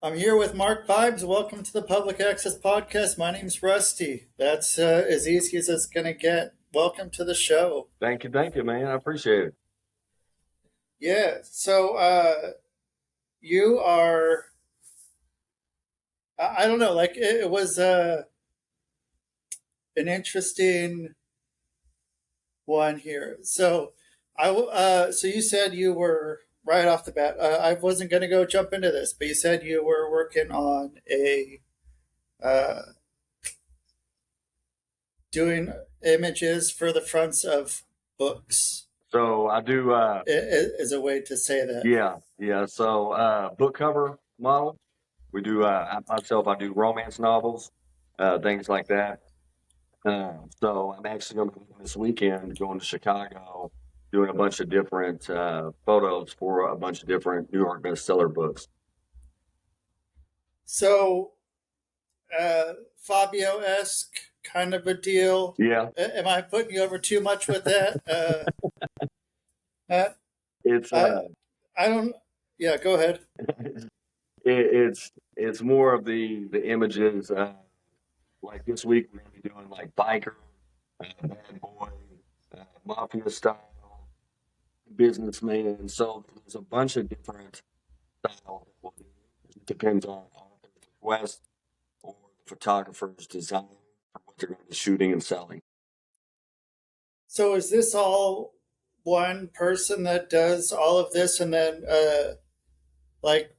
I'm here with Mark Vybz. Welcome to the Public Access Podcast. My name's Rusty. That's as easy as it's going to get. Welcome to the show. Thank you, man. I appreciate it. Yeah. So you are, I don't know, like it was an interesting one here. So you said you were right off the bat. I wasn't going to go jump into this, but you said you were working on uh, doing images for the fronts of books. So I do, Is a way to say that. yeah. So book cover model. We do, I do romance novels, things like that. So I'm actually going to be this weekend going to Chicago, doing a bunch of different photos for a bunch of different New York bestseller books. So Fabio-esque kind of a deal. Yeah, Am I putting you over too much with that? it's I don't. Yeah, go ahead. it's more of the images. Like this week, we're gonna be doing like biker, bad boy, mafia style, businessman. So there's a bunch of different styles that we'll do. It depends on author's request or the photographer's design for what they're going to be shooting and selling. So is this all one person that does all of this, and then like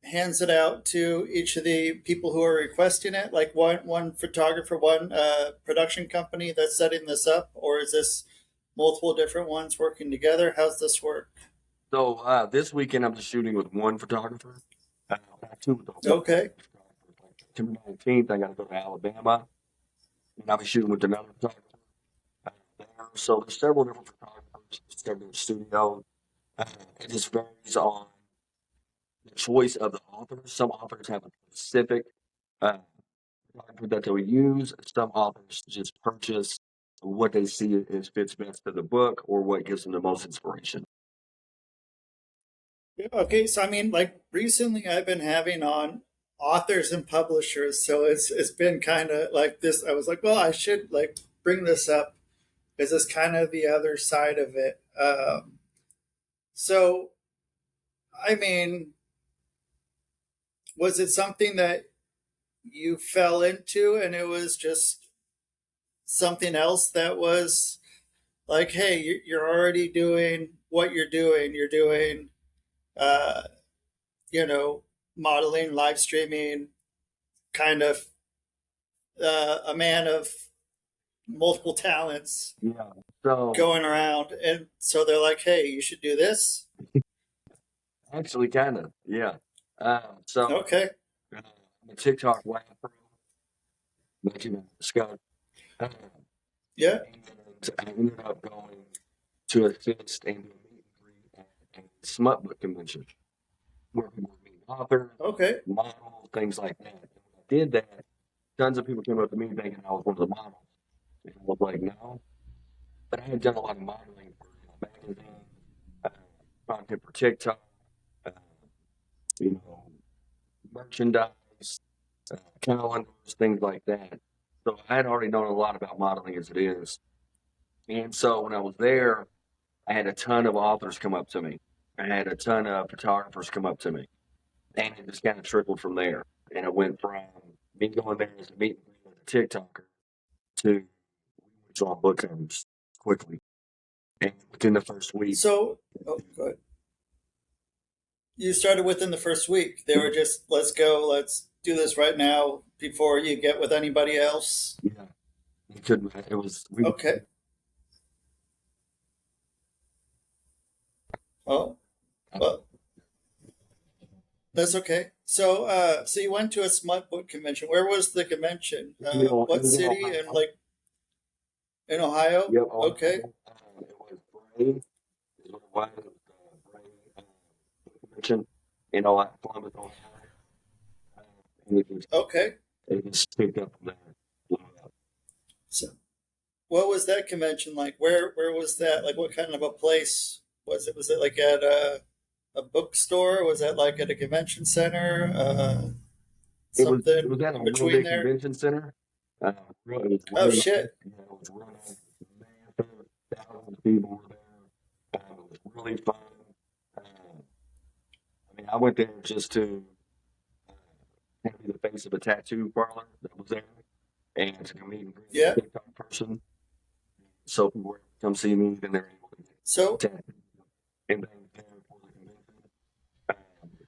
hands it out to each of the people who are requesting it, like one photographer, one production company that's setting this up, or is this multiple different ones working together? How's this work? So this weekend, I'm just shooting with one photographer. Two with the whole Okay. September 19th, I got to go to Alabama, and I'll be shooting with another photographer there. So there's several different photographers, several studios. It just varies on the choice of the authors. Some authors have a specific uh, photographer that they'll use. Some authors just purchase what they see as fits best to the book or what gives them the most inspiration. Okay, so I mean, like recently I've been having on authors and publishers, so it's been kind of like this. I was like, well, I should like bring this up because it's kind of the other side of it. So I mean, was it something that you fell into and it was just something else that was like, hey, you're already doing what you're doing. You're doing, uh, modeling, live streaming, kind of a man of multiple talents Yeah. So going around. And so they're like, hey, you should do this. actually, kind of, yeah. So Okay. I'm a TikTok rapper, like Scott. Uh, Yeah. and I ended up going to assist and do a meet and greet at a smut book convention where people were meeting authors, Okay. models, things like that. And when I did that, tons of people came up to me thinking I was one of the models. And I was like, no. But I had done a lot of modeling for magazines, uh, content for TikTok, uh, you know, merchandise, calendars, things like that. So I had already known a lot about modeling as it is. And so when I was there, I had a ton of authors come up to me. I had a ton of photographers come up to me. And it just kind of trickled from there. And it went from me going there as a meet and greet with a TikToker to we went on book covers quickly. And within the first week, So, oh, good. You started within the first week. They were just, let's go, let's do this right now before you get with anybody else. yeah, it could. It was. Okay. Oh, well, that's okay. So you went to a smut book convention. Where was the convention? What city? And like in Ohio? Yep. Okay. It was Bray. Is what it was. It was Bray convention in Ohio, Columbus, Ohio. And Okay. it just picked up from there. Blew up. So what was that convention like? Where was that? Like what kind of a place was it? Was it like at a bookstore? Was that like at a convention center? It Something was at a in real between big there? convention center. It was Oh really nice. shit! You know, it was real nice. It was massive. Thousands of people were there. It was really fun. I mean, I went there just to uh, kind of be the face of a tattoo parlor that was there, and to go meet and greet Yeah. a TikTok person. So people were able to come see me, then they're able to get So tattooed and things there for the convention.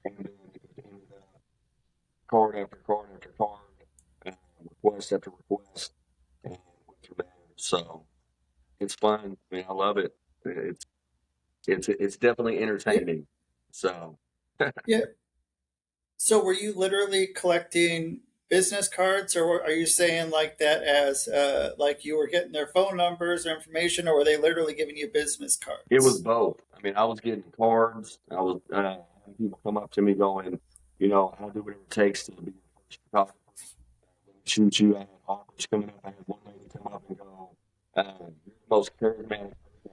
And then it ended up card after card after card, request after request, and went through there. So it's fun. I mean, I love it. It's it's definitely yeah, entertaining. So yeah. So were you literally collecting business cards, or are you saying like that as like you were getting their phone numbers or information, or were they literally giving you business it was cards? both. I mean, I was getting cards. I was having people come up to me going, you know, I'll do whatever it takes to be your first photographer. Shoot you. I had offers coming up. I had one lady come up and go, "You're the most charismatic person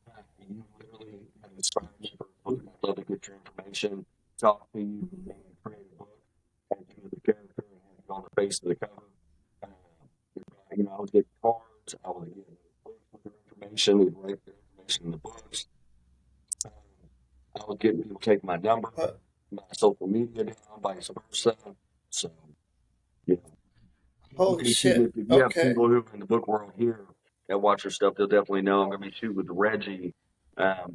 I've ever seen. You literally have inspired me for a book. I'd love to get your information, talk to you, and create a book, and you the character and have you on the face of the cover." Uh, you know, I was getting cards. I was getting books with their information. They'd write their information in the books. Um, I was getting people take my number, Uh, my social media down, vice versa. So, you know, I'm Holy going to shoot shit! with, if you have Okay. people who are in the book world here that watch your stuff, they'll definitely know. I'm going to be shooting with Reggie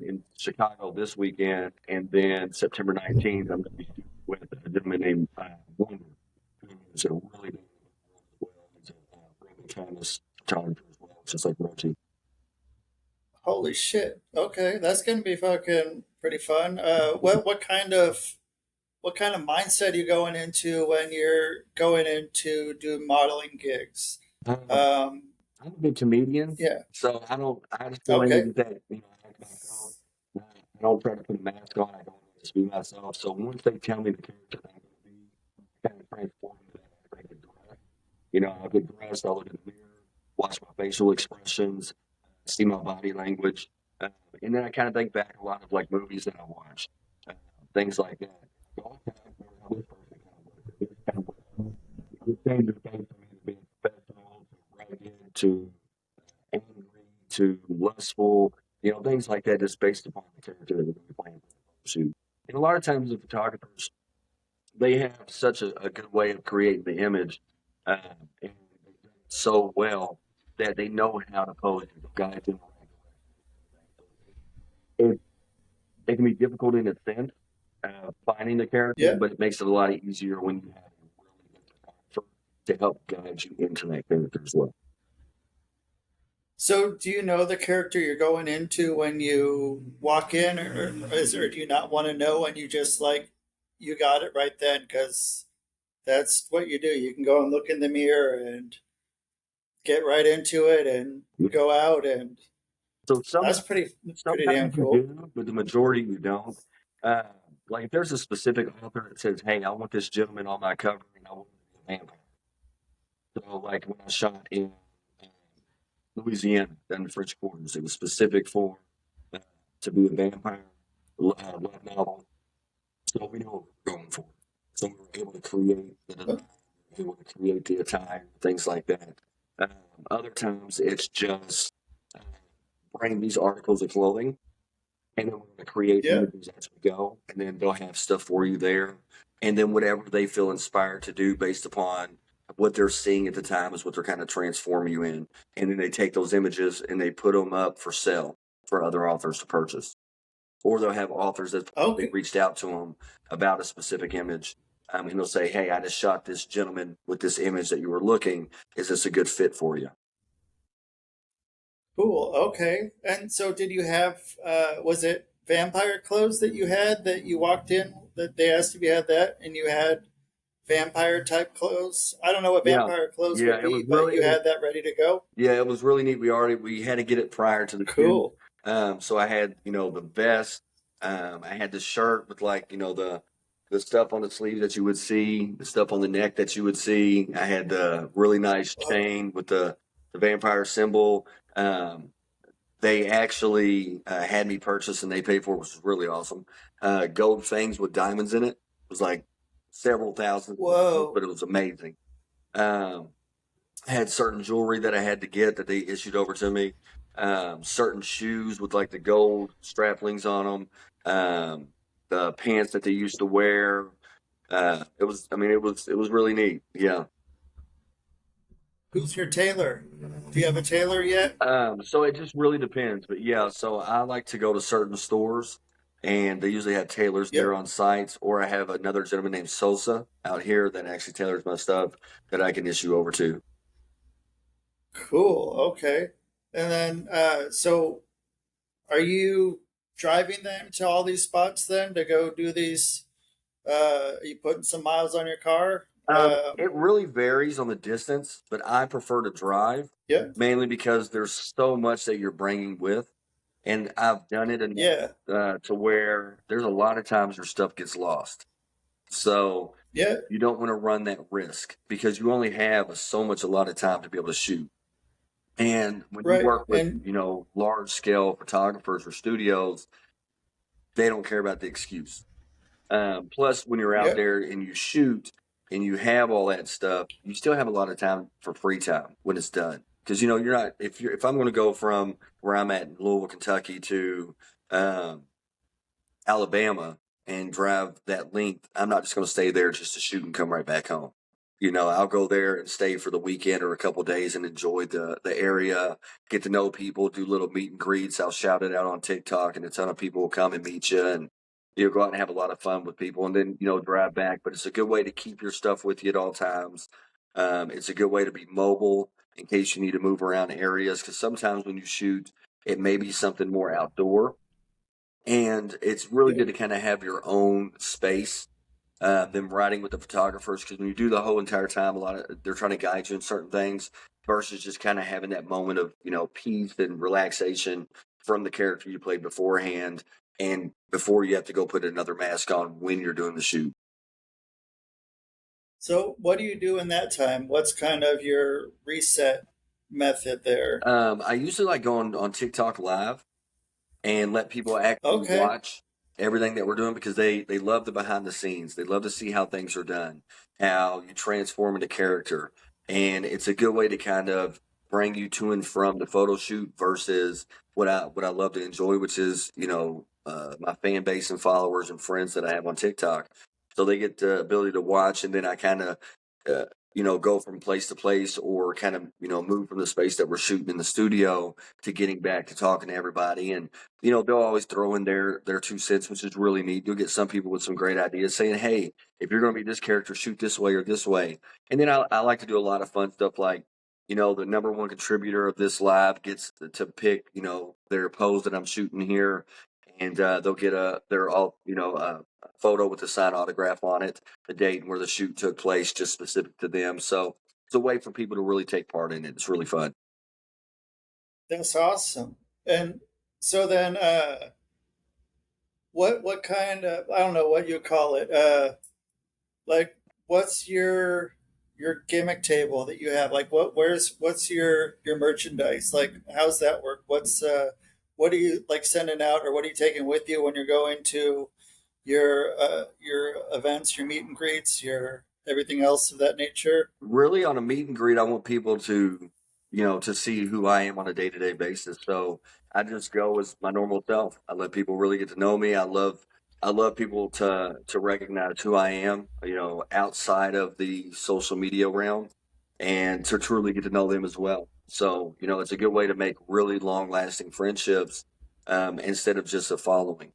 in Chicago this weekend. And then September 19th, I'm going to be shooting with a gentleman named Wonder, who is a really big as well. He's a really famous photographer as well, just like Reggie. Holy shit! Okay, that's gonna be fucking pretty fun. What kind of mindset are you going into when you're going into do modeling gigs? Um, Um, I'm a big comedian, yeah. so I just go Okay. in that, you know, act myself. I don't try to put a mask on. I don't just be myself. So once they tell me the character that I'm going to be, I kind of transform into that. I get dressed. You know, I get dressed. I look in the mirror, watch my facial expressions, see my body language, and then I kind of think back a lot of like movies that I watched, uh, things like that. I go, okay, I remember how this person kind of looked. This kind of it changes things for me to being professional, to rugged, to angry, to lustful, you know, things like that, just based upon the character that we're going to be playing for the shoot. And a lot of times the photographers, they have such a good way of creating the image and they've done it so well that they know how to pose the guys in the right direction. It can be difficult in a sense, finding the character, Yeah. but it makes it a lot easier when you have a really good photographer to help guide you into that character as well. So, do you know the character you're going into when you walk in, or do you not want to know and you just like you got it right then because that's what you do? You can go and look in the mirror and get right into it and Yeah. go out, and So that's pretty damn sometimes you cool. do, but the majority you don't. Uh, like if there's a specific author that says, "Hey, I want this gentleman on my cover, and I want him to be a vampire." So like when I shot in uh, Louisiana, down the French Quarters, it was specific for uh, to be a vampire love novel. So we know what we're going for. So we were able to create the design, we were able to create the attire, things like that. Um, Other times it's just uh, bring these articles of clothing and then we're going to create Yeah. images as we go, and then they'll have stuff for you there, and then whatever they feel inspired to do based upon what they're seeing at the time is what they're kind of transforming you in, and then they take those images and they put them up for sale for other authors to purchase, or they'll have authors that probably Okay. reached out to them about a specific image. And they'll say, "Hey, I just shot this gentleman with this image that you were looking. Is this a good fit for you?" Cool. Okay. And so, did you have? Was it vampire clothes that you had that you walked in that they asked if you had that, and you had vampire type clothes? I don't know what Yeah, vampire clothes yeah. would be, but you had that ready to go. Yeah, it was really neat. We had to get it prior to the shoot. Cool. So I had, you know, the vest. I had the shirt with like, you know, the stuff on the sleeve that you would see, the stuff on the neck that you would see. I had the really nice Oh, chain with the vampire symbol. Um, they actually had me purchase, and they paid for it, which was really awesome. Gold fangs with diamonds in it. It was like several thousand, Whoa. but it was amazing. Um, had certain jewelry that I had to get that they issued over to me. Certain shoes with like the gold straplings on them. The pants that they used to wear. It was, I mean, it was really neat. Yeah. Who's your tailor? Do you have a tailor yet? So it just really depends, but yeah, so I like to go to certain stores and they usually have tailors there Yep. on site, or I have another gentleman named Sosa out here that actually tailors my stuff that I can issue over to. Cool. Okay. And then, so are you driving them to all these spots then to go do these? Are you putting some miles on your car? It really varies on the distance, but I prefer to drive Yeah. mainly because there's so much that you're bringing with. And I've done it enough Yeah. to where there's a lot of times your stuff gets lost. So Yeah. you don't want to run that risk because you only have so much a lot of time to be able to shoot. And when you Right. work with, And large scale photographers or studios, they don't care about the excuse. Plus, when you're out yeah. there and you shoot and you have all that stuff, you still have a lot of time for free time when it's done. Because you're not if I'm going to go from where I'm at in Louisville, Kentucky to um, Alabama and drive that length, I'm not just going to stay there just to shoot and come right back home. I'll go there and stay for the weekend or a couple of days and enjoy the area, get to know people, do little meet and greets. I'll shout it out on TikTok, and a ton of people will come and meet you, and you'll go out and have a lot of fun with people, and then drive back. But it's a good way to keep your stuff with you at all times. It's a good way to be mobile in case you need to move around areas, because sometimes when you shoot, it may be something more outdoor, and it's really Yeah. good to kind of have your own space. Them riding with the photographers, because when you do the whole entire time, a lot of they're trying to guide you in certain things versus just kind of having that moment of peace and relaxation from the character you played beforehand, and before you have to go put another mask on when you're doing the shoot. So what do you do in that time? What's kind of your reset method there? I usually like going on TikTok live and let people actually Okay. watch everything that we're doing, because they love the behind the scenes. They love to see how things are done, how you transform into character, and it's a good way to kind of bring you to and from the photo shoot versus what I love to enjoy, which is my fan base and followers and friends that I have on TikTok. So they get the ability to watch, and then I kind of uh, go from place to place, or kind of move from the space that we're shooting in the studio to getting back to talking to everybody. And they'll always throw in their 2 cents, which is really neat. You'll get some people with some great ideas saying, "Hey, if you're going to be this character, shoot this way or this way." And then I like to do a lot of fun stuff like, the number one contributor of this live gets to pick, their pose that I'm shooting here, and they'll get their all, a photo with a signed autograph on it, the date and where the shoot took place, just specific to them. So it's a way for people to really take part in it. It's really fun. That's awesome. And so then, what kind of, I don't know what you call it. Like what's your gimmick table that you have? Like what's your merchandise? Like how's that work? What are you like sending out, or what are you taking with you when you're going to your events, your meet and greets, your everything else of that nature? Really, on a meet and greet, I want people to see who I am on a day to day basis. So I just go as my normal self. I let people really get to know me. I love people to recognize who I am, outside of the social media realm, and to truly get to know them as well. So, it's a good way to make really long lasting friendships, instead of just a following.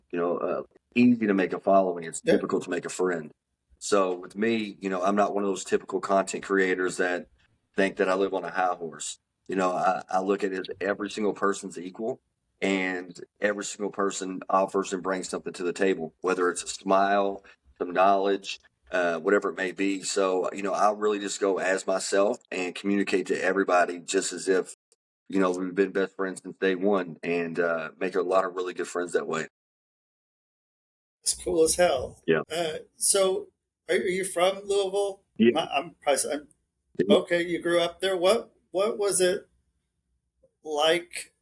Easy to make a following. It's Yeah, difficult to make a friend. So with me, I'm not one of those typical content creators that think that I live on a high horse. I look at it as every single person's equal, and every single person offers and brings something to the table, whether it's a smile, some knowledge, whatever it may be. So, I'll really just go as myself and communicate to everybody just as if, we've been best friends since day one, and make a lot of really good friends that way. it's cool as hell. Yeah. So are you from Louisville? Yeah. I'm okay. You grew up there. What was it like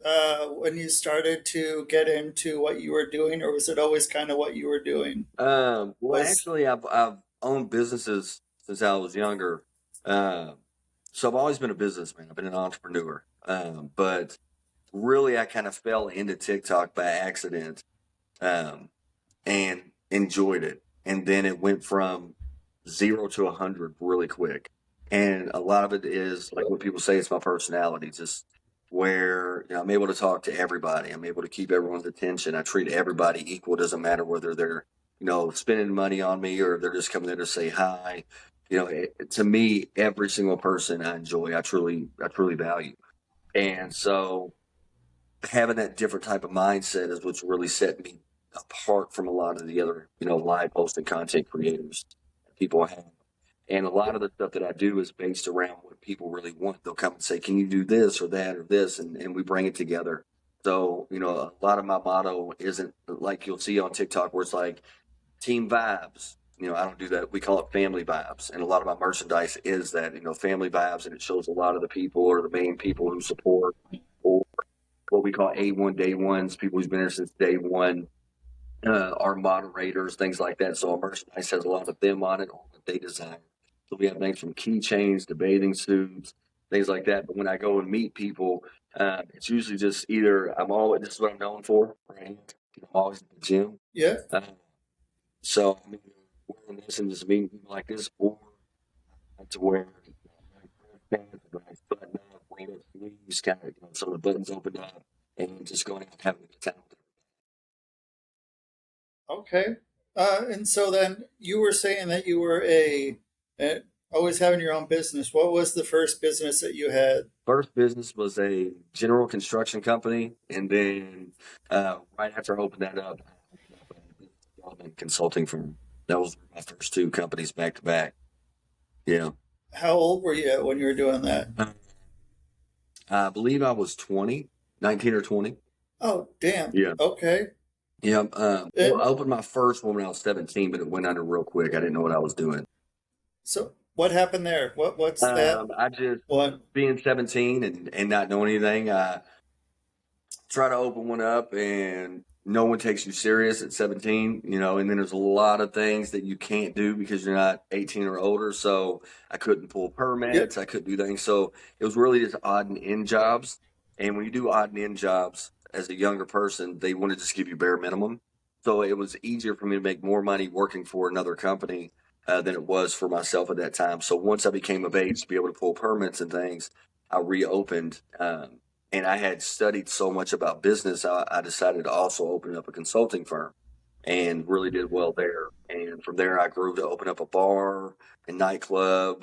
when you started to get into what you were doing, or was it always kind of what you were doing? Well, Was actually, I've owned businesses since I was younger. Uh, so I've always been a businessman. I've been an entrepreneur. But really, I kind of fell into TikTok by accident. Um, and enjoyed it. And then it went from 0 to 100 really quick. And a lot of it is like what people say, it's my personality, just where I'm able to talk to everybody. I'm able to keep everyone's attention. I treat everybody equal. It doesn't matter whether they're, spending money on me or they're just coming there to say hi. To me, every single person I enjoy, I truly value. And so having that different type of mindset is what's really set me apart from a lot of the other, live posting content creators that people have. And a lot of the stuff that I do is based around what people really want. They'll come and say, "Can you do this or that or this?" And we bring it together. So, a lot of my motto isn't like you'll see on TikTok where it's like team vibes. I don't do that. We call it family vibes. And a lot of my merchandise is that, family vibes. And it shows a lot of the people or the main people who support or what we call A1 day ones, people who's been there since day one, our moderators, things like that. So our merchandise has a lot of them on it, all that they design. So we have things from keychains to bathing suits, things like that. But when I go and meet people, it's usually just either this is what I'm known for, right? I'm always at the gym. yeah. Uh, so I mean, wearing this and just meeting people like this, or to wear pants, a nice button up, roll up sleeves, kind of, some of the buttons opened up, and just going out and having a good time. Okay. And so then you were saying that you were a always having your own business. What was the first business that you had? First business was a general construction company, and then right after I opened that up, I opened up a business development consulting firm. That was my first two companies back to back. Yeah. How old were you when you were doing that? Uh, I believe I was 20, 19 or 20. Oh, damn. Yeah. Okay. Yeah. Well, And I opened my first one when I was 17, but it went under real quick. I didn't know what I was doing. so what happened there? What's that I just, one? being 17 and not knowing anything, I try to open one up and no one takes you serious at 17, and then there's a lot of things that you can't do because you're not 18 or older. So I couldn't pull permits. Yep. I couldn't do things. So it was really just odd and end jobs. And when you do odd and end jobs as a younger person, they want to just give you bare minimum. So it was easier for me to make more money working for another company than it was for myself at that time. So once I became of age to be able to pull permits and things, I reopened. And I had studied so much about business, I decided to also open up a consulting firm and really did well there. And from there, I grew to open up a bar, a nightclub,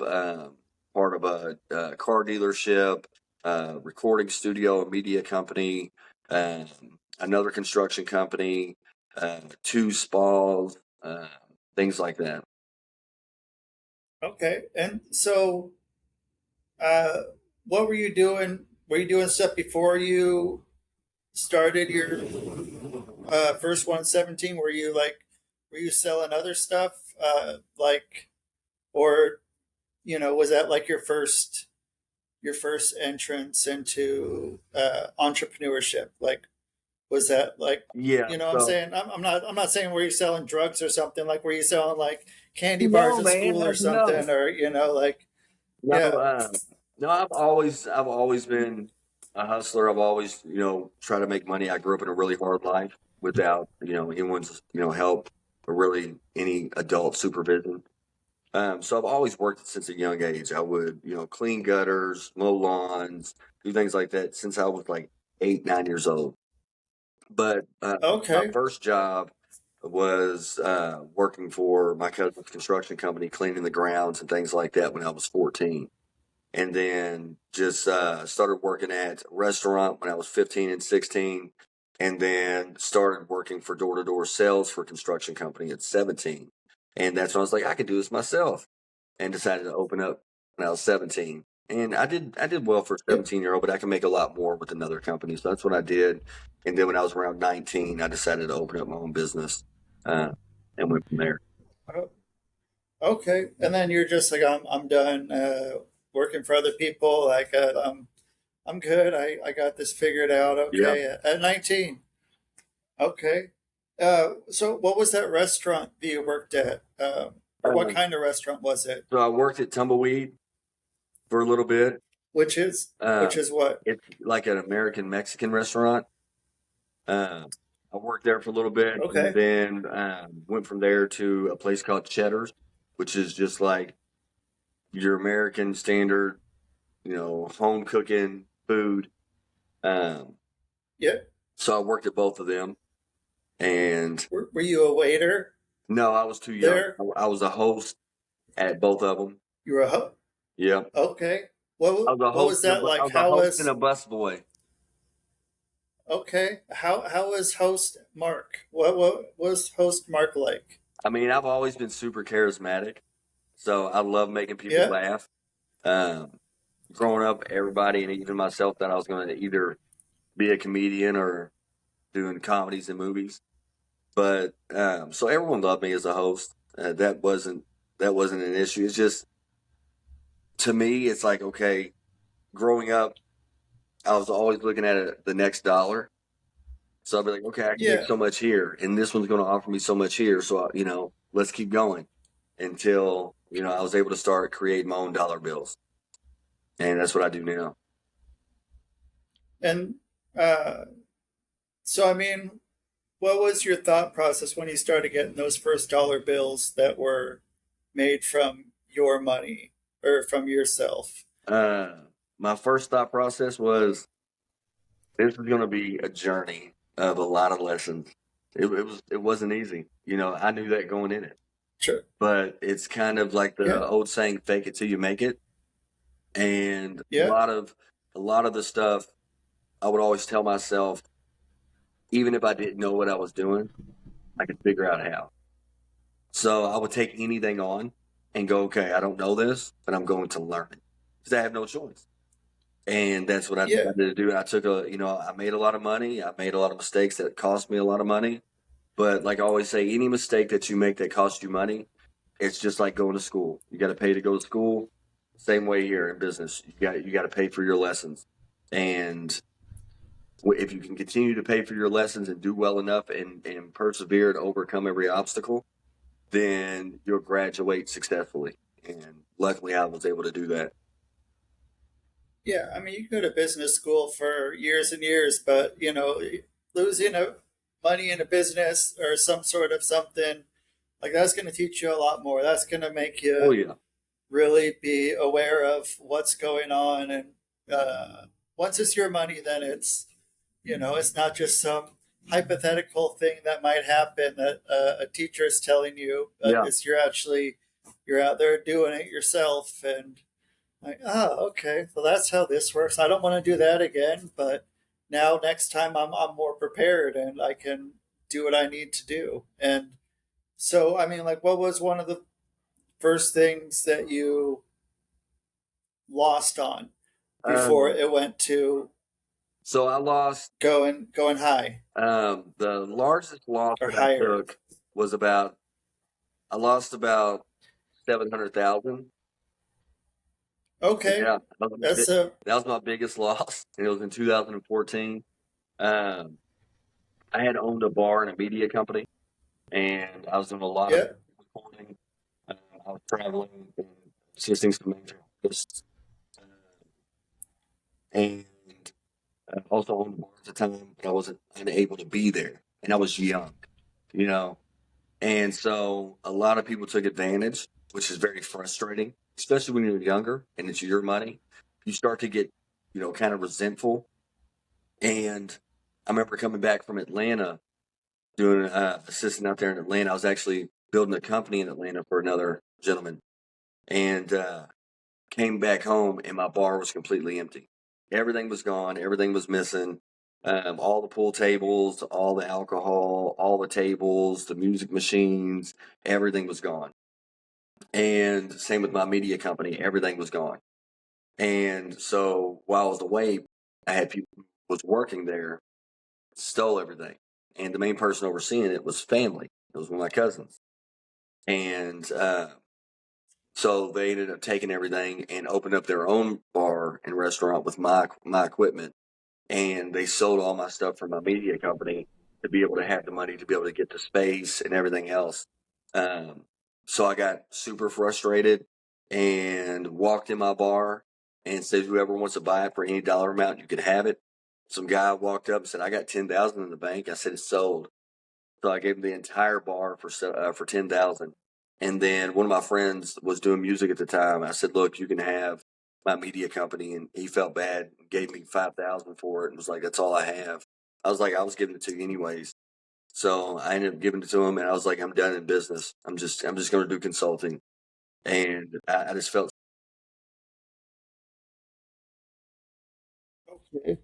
part of a car dealership, recording studio, a media company, um, another construction company, two spas, things like that. Okay. And so uh, what were you doing? Were you doing stuff before you started your first one, 17? Were you selling other stuff? Or, was that like your first entrance into entrepreneurship? Like, was that like, Yeah. what I'm So saying? I'm not saying were you selling drugs or something, like were you selling like candy bars no, at man, school or no. something, or, like, No, yeah. no, I've always been a hustler. I've always, tried to make money. I grew up in a really hard life without, anyone's, help or really any adult supervision. So I've always worked since a young age. I would, clean gutters, mow lawns, do things like that since I was like 8, 9 years old. But my Okay. first job was working for my cousin's construction company, cleaning the grounds and things like that when I was 14, and then just started working at a restaurant when I was 15 and 16, and then started working for door to door sales for a construction company at 17. And that's when I was like, I could do this myself, and decided to open up when I was 17. And I did well for a Yep. 17-year-old, but I can make a lot more with another company. So that's what I did. And then when I was around 19, I decided to open up my own business uh, and went from there. Oh, okay. And then you're just like, I'm done working for other people. Like, I'm good. I got this figured out. Yeah. Okay. At 19. Okay. So what was that restaurant that you worked at? Or what Um, kind of restaurant was it? so I worked at Tumbleweed for a little bit. Which is Uh, which is what? it's like an American Mexican restaurant. I worked there for a little bit, and Okay. then went from there to a place called Cheddar's, which is just like your American standard, home cooking food. Um, Yeah. so I worked at both of them, and Were you a waiter no, I was too young. there? I was a host at both of them. You were a Yeah, okay. I was a What host was and that I like? was a host and a busboy. Okay? How was host Mark? What was host Mark like? I mean, I've always been super charismatic, so I love making people Yeah. laugh. Um, Growing up, everybody and even myself thought I was going to either be a comedian or doing comedies and movies. But so everyone loved me as a host. That wasn't an issue. It's just to me, it's like okay, growing up, I was always looking at the next dollar. So I'd be like, okay, I can make Yeah. so much here, and this one's going to offer me so much here. So let's keep going until I was able to start creating my own dollar bills, and that's what I do now. And uh so I mean, what was your thought process when you started getting those first dollar bills that were made from your money or from yourself? Uh, my first thought process was this is going to be a journey of a lot of lessons. It wasn't easy. I knew that going in it, Sure. but it's kind of like Yeah. the old saying, "Fake it till you make it." And Yeah. a lot of the stuff I would always tell myself, even if I didn't know what I was doing, I could figure out how. So I would take anything on and go, okay, I don't know this, but I'm going to learn it because I have no choice. And that's what I Yeah. decided to do. I made a lot of money. I made a lot of mistakes that cost me a lot of money. But like I always say, any mistake that you make that costs you money, it's just like going to school. You got to pay to go to school. Same way here in business. You got to pay for your lessons. And if you can continue to pay for your lessons and do well enough and persevere and overcome every obstacle, then you'll graduate successfully. And luckily, I was able to do that. Yeah. I mean, you go to business school for years and years, but losing money in a business or some sort of something like that's going to teach you a lot more. That's going to make Oh you yeah, really be aware of what's going on. And once it's your money, then it's not just some hypothetical thing that might happen that a teacher is telling you. yeah, You're out there doing it yourself, and like, oh, okay, well that's how this works. I don't want to do that again, but now next time I'm more prepared and I can do what I need to do. And so, I mean, like, what was one of the first things that you lost on before Um, it went to so I lost. going high The largest loss or that I higher? took was about I lost about 700,000. Okay, Yeah, that's a that was my biggest loss. And it was in 2014. Um, I had owned a bar and a media company, and I was doing a lot of yeah, recording. I was traveling and assisting some major artists, and also owned a bar at the time, but I wasn't unable to be there, and I was young, you know. And so a lot of people took advantage, which is very frustrating, especially when you're younger and it's your money. You start to get, kind of resentful. And I remember coming back from Atlanta, doing assistant out there in Atlanta. I was actually building a company in Atlanta for another gentleman, and came back home, and my bar was completely empty. Everything was gone. Everything was missing. All the pool tables, all the alcohol, all the tables, the music machines, everything was gone. And same with my media company, everything was gone. And so while I was away, I had people who was working there, stole everything. And the main person overseeing it was family. It was one of my cousins. And So they ended up taking everything and opened up their own bar and restaurant with my equipment. And they sold all my stuff from my media company to be able to have the money to be able to get the space and everything else. Um, so I got super frustrated and walked in my bar and said, whoever wants to buy it for any dollar amount, you can have it. Some guy walked up and said, I got 10,000 in the bank. I said, it's sold. So I gave him the entire bar for 10,000. And then one of my friends was doing music at the time. I said, look, you can have my media company. And he felt bad and gave me 5,000 for it and was like, that's all I have. I was like, I was giving it to you anyways. So I ended up giving it to him and I was like, I'm done in business. I'm just going to do consulting. And I just felt, Okay.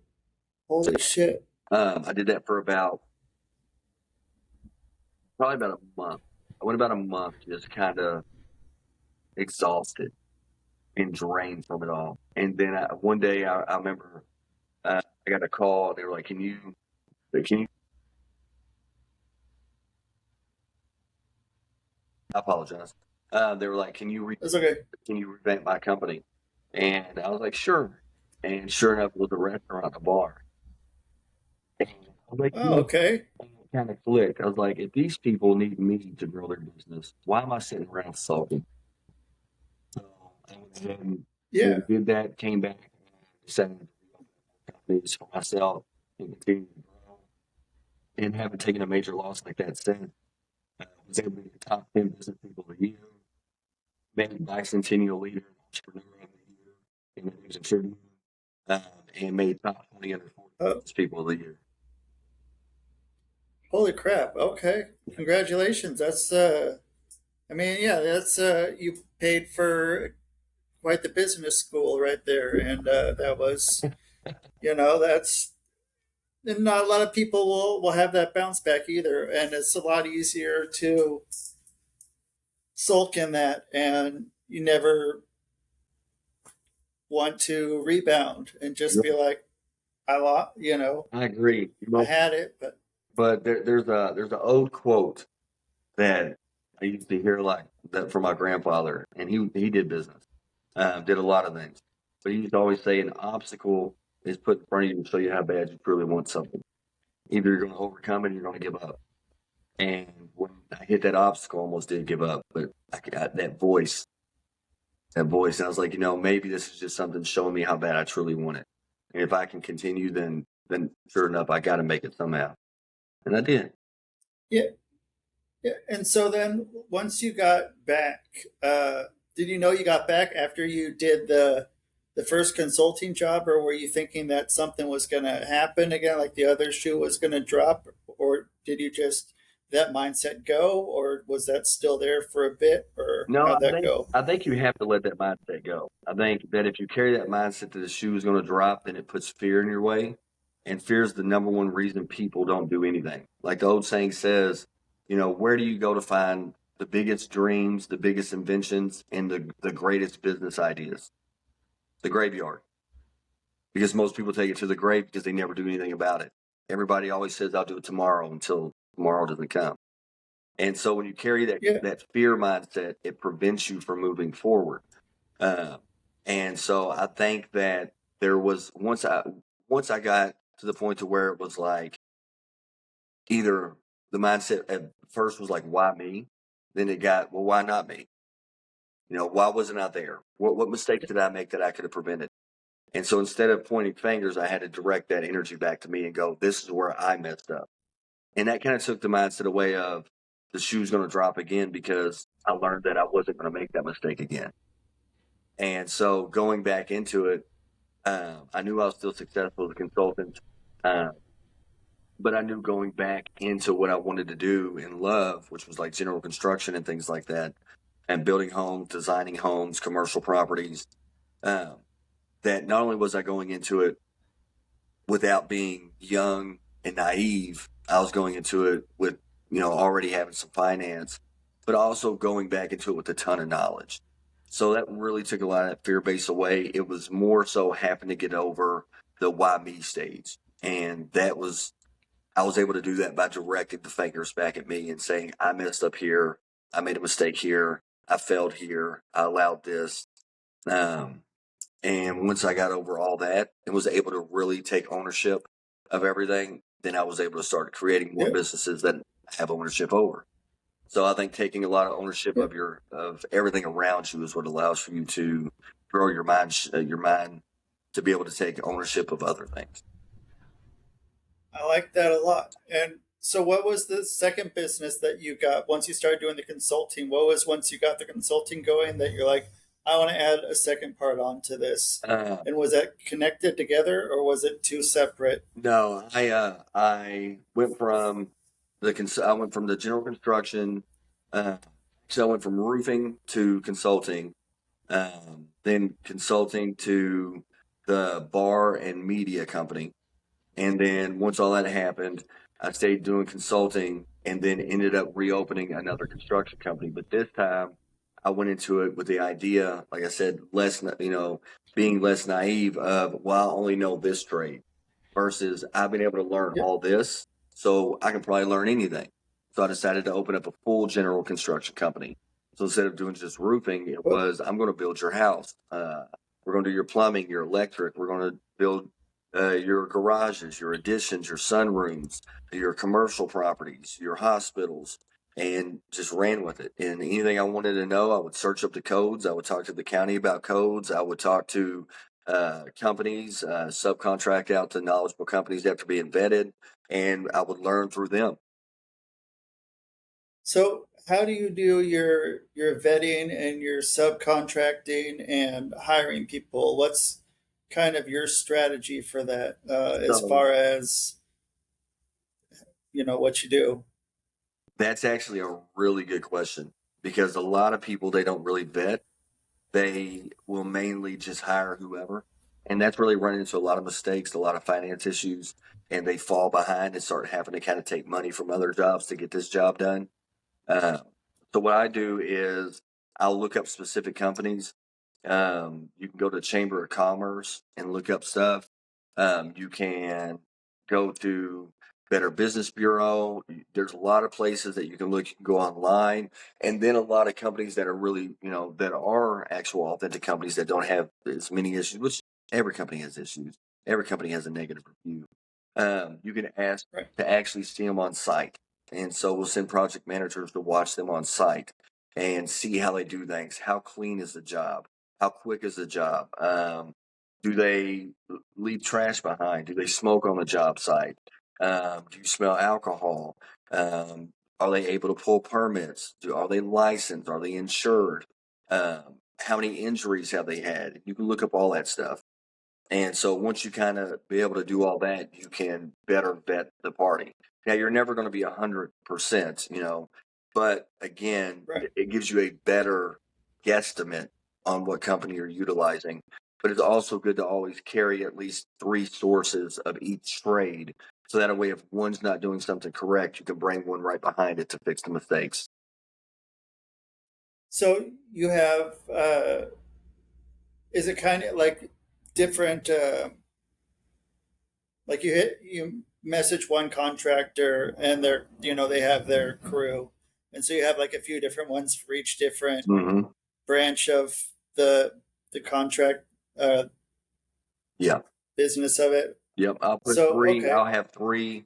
Holy shit. I did that for probably about a month. I went about a month just kind of exhausted and drained from it all. And then one day I remember I got a call. They were like, can you, I apologize. They were like, That's okay. can you revamp my company? And I was like, sure. And sure enough, it was a restaurant, a bar. And I was like, Oh, okay. kind of clicked. I was like, if these people need me to grow their business, why am I sitting around sulking? So I went ahead and Yeah. did that, came back, decided to reopen companies for myself and continue to grow and haven't taken a major loss like that since. Was able to be the top 10 business people of the year, made bicentennial leader, entrepreneur of the year in the News and Tribune, and made top 20 under 40 Oh, business people of the year. holy crap. Okay. Congratulations. That's I mean, yeah, that's you paid for quite the business school right there, and that was, that's and not a lot of people will have that bounce back either, and it's a lot easier to sulk in that, and you never want to rebound and just be like, I lost, I agree. I had it, but But there's a old quote that I used to hear like that from my grandfather, and he did business, did a lot of things, but he used to always say an obstacle is put in front of you to show you how bad you truly want something. Either you're going to overcome it, or you're going to give up. And when I hit that obstacle, I almost did give up, but I got that voice, and I was like, maybe this is just something showing me how bad I truly want it. And if I can continue, then sure enough, I got to make it somehow, and I did. yeah, yeah. And so then once you got back, did you know you got back after you did the first consulting job, or were you thinking that something was going to happen again, like the other shoe was going to drop, or did you just that mindset go, or was that still there for a bit, or No, how'd that go? I think you have to let that mindset go. I think that if you carry that mindset that the shoe is going to drop, then it puts fear in your way, and fear is the number one reason people don't do anything. Like the old saying says, where do you go to find the biggest dreams, the biggest inventions, and the greatest business ideas? The graveyard. Because most people take it to the grave because they never do anything about it. Everybody always says, I'll do it tomorrow until tomorrow doesn't come. And so when you carry Yeah, that fear mindset, it prevents you from moving forward. Uh, and so I think that there was once I got to the point to where it was like either the mindset at first was like, why me? Then it got, well, why not me? Why wasn't I there? What mistakes did I make that I could have prevented? And so instead of pointing fingers, I had to direct that energy back to me and go, this is where I messed up. And that kind of took the mindset away of the shoe's going to drop again because I learned that I wasn't going to make that mistake again. And so going back into it, I knew I was still successful as a consultant, uh, but I knew going back into what I wanted to do and love, which was like general construction and things like that, and building homes, designing homes, commercial properties, uh, that not only was I going into it without being young and naive, I was going into it with, already having some finance, but also going back into it with a ton of knowledge. So that really took a lot of that fear base away. It was more so having to get over the why me stage. And I was able to do that by directing the fingers back at me and saying, I messed up here. I made a mistake here. I failed here. I allowed this. Um, and once I got over all that and was able to really take ownership of everything, then I was able to start creating more Yeah. businesses that I have ownership over. So I think taking a lot of ownership Yeah. of everything around you is what allows for you to grow your mind to be able to take ownership of other things. I like that a lot. And so, what was the second business that you got once you started doing the consulting? What was once you got the consulting going that you're like, I want to add a second part onto this? Uh, And was that connected together or was it two separate? no, I went from I went from the general construction. Uh, so I went from roofing to consulting, then consulting to the bar and media company. And then once all that happened, I stayed doing consulting and then ended up reopening another construction company. But this time I went into it with the idea, like I said, being less naive of, well, I only know this trade versus I've been able to learn Yeah. all this. So I can probably learn anything. So I decided to open up a full general construction company. So instead of doing just roofing, it Well, was, I'm going to build your house. We're going to do your plumbing, your electric. We're going to build your garages, your additions, your sunrooms, your commercial properties, your hospitals, and just ran with it. And anything I wanted to know, I would search up the codes. I would talk to the county about codes. I would talk to companies, subcontract out to knowledgeable companies after being vetted, and I would learn through them. so how do you do your vetting and your subcontracting and hiring people? What's kind of your strategy for that as So far as what you do? that's actually a really good question because a lot of people they don't really vet. They will mainly just hire whoever. And that's really running into a lot of mistakes, a lot of finance issues, and they fall behind and start having to kind of take money from other jobs to get this job done. Uh, so what I do is I'll look up specific companies. You can go to Chamber of Commerce and look up stuff. You can go to Better Business Bureau. There's a lot of places that you can look. You can go online, and then a lot of companies that are really, that are actual authentic companies that don't have as many issues. Which every company has issues. Every company has a negative review. You can ask Right. to actually see them on site. And so we'll send project managers to watch them on site and see how they do things. How clean is the job? How quick is the job? Do they leave trash behind? Do they smoke on the job site? Do you smell alcohol? Are they able to pull permits? Are they licensed? Are they insured? How many injuries have they had? You can look up all that stuff. And so once you kind of be able to do all that, you can better vet the party. Now you're never going to be 100%, but again, Right. it gives you a better guesstimate on what company you're utilizing. But it's also good to always carry at least three sources of each trade. So that way, if one's not doing something correct, you can bring one right behind it to fix the mistakes. So you have, is it kind of like different, like you message one contractor and they have their crew. And so you have like a few different ones for each different Mm-hmm. branch of the, the contract, uh, Yeah. business of it. Yep. I'll put So, three. okay. I'll have three